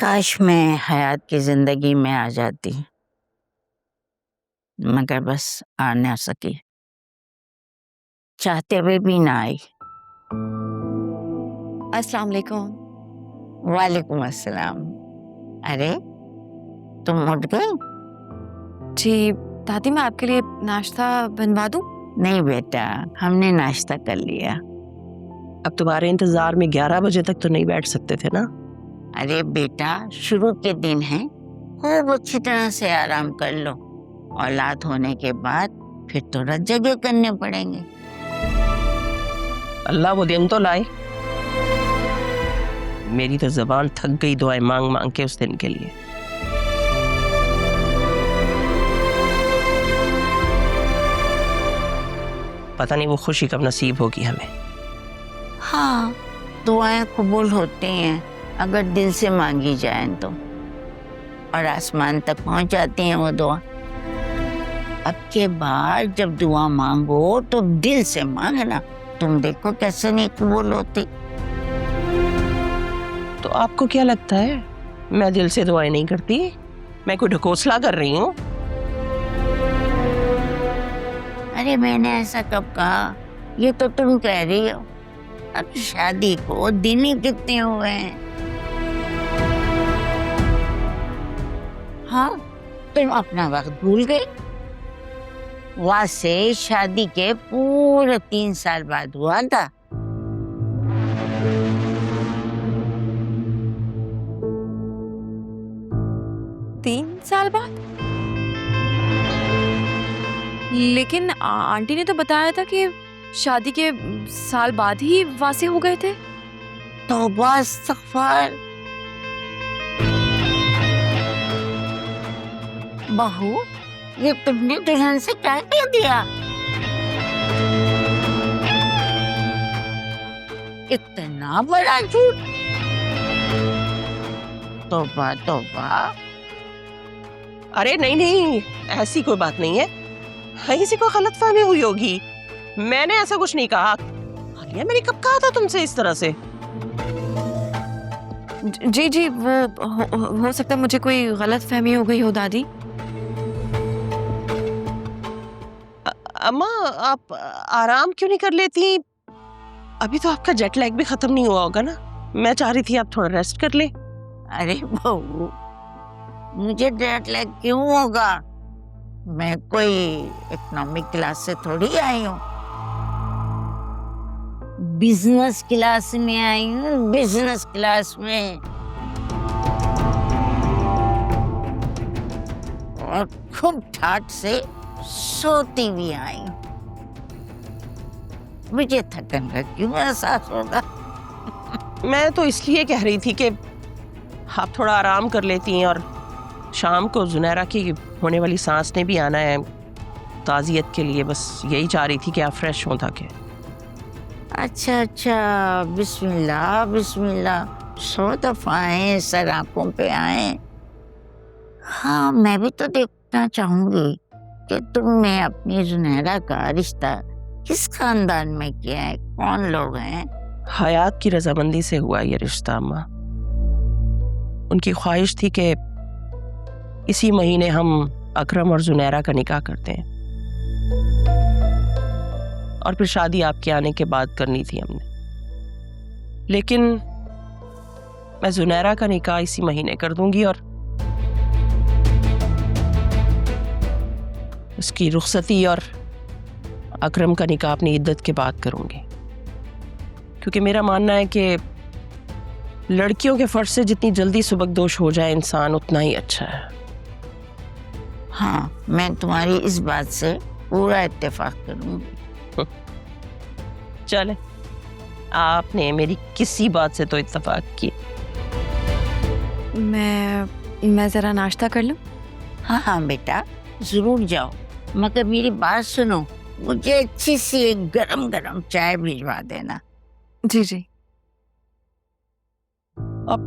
काश मैं हयात की जिंदगी में आ जाती, मगर बस आ ना सकी, चाहते हुए भी ना आई। अस्सलाम वालेकुम। वालेकुम अस्सलाम। अरे तुम उठ गई? जी दादी, मैं आपके लिए नाश्ता बनवा दूं? नहीं बेटा, हमने नाश्ता कर लिया। अब तुम्हारे इंतजार में 11 बजे तक तो नहीं बैठ सकते थे ना? अरे बेटा, शुरू के दिन है, खूब अच्छी तरह से आराम कर लो। औलाद होने के बाद फिर तो रात जगह करने पड़ेंगे। अल्लाह वो दिन तो लाए। मेरी तो जबान थक गई दुआएं मांग मांग के उस दिन के लिए। पता नहीं वो खुशी कब नसीब होगी हमें। हाँ, दुआएं कबूल होती हैं अगर दिल से मांगी जाए तो, और आसमान तक पहुंच जाती हैं वो दुआ। अब के बाद जब दुआ मांगो तो दिल से मांगना, तुम देखो कैसे नहीं कबूल होती। तो आपको क्या लगता है मैं दिल से दुआएं नहीं करती? मैं कोई ढकोसला कर रही हूँ? अरे मैंने ऐसा कब कहा? ये तो तुम कह रही हो। अब शादी को दिन ही कितने हुए हैं। हाँ, तुम अपना वक्त भूल गई। वैसे शादी के पूरे 3 साल बाद हुआ था। तीन साल बाद? लेकिन आंटी ने तो बताया था कि शादी के साल बाद ही वासे हो गए थे। तौबा इस्तग़फ़ार। बहू, ये तुमने दुल्हन से क्या कह दिया? इतना बड़ा झूठ! तौबा तौबा। अरे नहीं नहीं, ऐसी कोई बात नहीं है। कहीं से कोई गलतफहमी हुई होगी। मैंने ऐसा कुछ नहीं कहा। आलिया, मैंने कब कहा था तुमसे इस तरह से? जी जी, वो हो सकता है मुझे कोई गलत फहमी हो गई हो दादी। अम्मा, आप आराम क्यों नहीं कर लेती? अभी तो आपका जेट लैग भी खत्म नहीं हुआ होगा ना? मैं चाह रही थी आप थोड़ा रेस्ट कर ले। अरे बहू, मुझे जेट लैग क्यों होगा? मैं कोई इकोनॉमिक क्लास से थोड़ी आई हूँ, बिजनेस क्लास में आई हूँ, बिजनेस क्लास में। और खूब ठाट से सोती भी आई हूँ। मुझे थकन का क्यों एहसास होगा? मैं तो इसलिए कह रही थी कि आप थोड़ा आराम कर लेती हैं, और शाम को जुनैरा की होने वाली सांस ने भी आना है ताज़ियत के लिए। बस यही चाह रही थी कि आप फ्रेश हों ताकि। अच्छा अच्छा, बिस्मिल्लाह बिस्मिल्लाह। 100 दफा आए, सर आंखों पे आए। हाँ, मैं भी तो देखना चाहूंगी कि तुमने अपनी जुनैरा का रिश्ता किस खानदान में किया है, कौन लोग हैं? हयात की रजामंदी से हुआ ये रिश्ता अम्मा। उनकी ख्वाहिश थी कि इसी महीने हम अकरम और जुनैरा का निकाह करते हैं, और फिर शादी आपके आने के बाद करनी थी हमने। लेकिन मैं जुनैरा का निकाह इसी महीने कर दूंगी, और उसकी रुखसती और अकरम का निकाह अपनी इद्दत के बाद करूंगी। क्योंकि मेरा मानना है कि लड़कियों के फर्ज से जितनी जल्दी सुबकदोश हो जाए इंसान, उतना ही अच्छा है। हाँ, मैं तुम्हारी इस बात से पूरा इत्तेफाक करूंगी। चले, आपने मेरी किसी बात से तो इत्तेफाक की। मैं जरा नाश्ता कर लूं? हाँ हाँ बेटा, जरूर जाओ, मगर मेरी बात सुनो, मुझे अच्छी सी एक गरम गरम चाय भिजवा देना। जी जी। अब